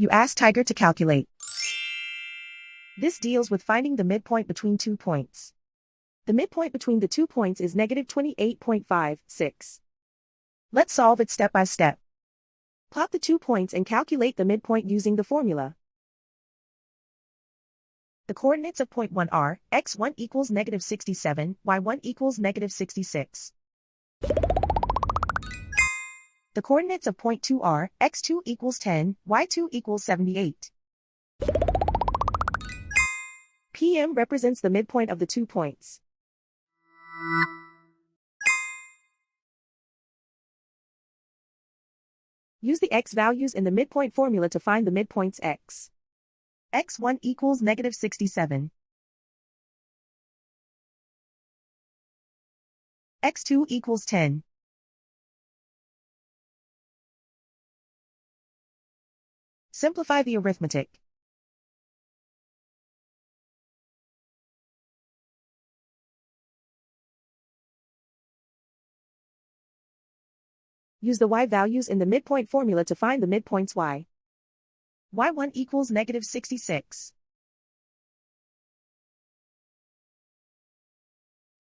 You ask Tiger to calculate. This deals with finding the midpoint between 2 points. The midpoint between the 2 points is negative 28.56. Let's solve it step by step. Plot the 2 points and calculate the midpoint using the formula. The coordinates of point 1 are, x1 equals negative 67, y1 equals negative 66. The coordinates of point 2 are, x2 equals 10, y2 equals 78. PM represents the midpoint of the 2 points. Use the x values in the midpoint formula to find the midpoints x. x1 equals negative 67. x2 equals 10. Simplify the arithmetic. Use the y values in the midpoint formula to find the midpoints y. y1 equals negative 66.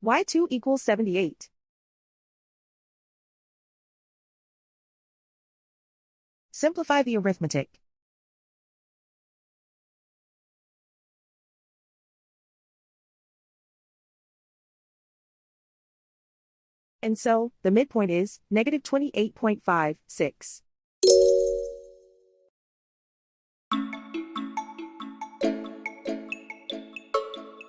y2 equals 78. Simplify the arithmetic. And so, the midpoint is negative 28.56.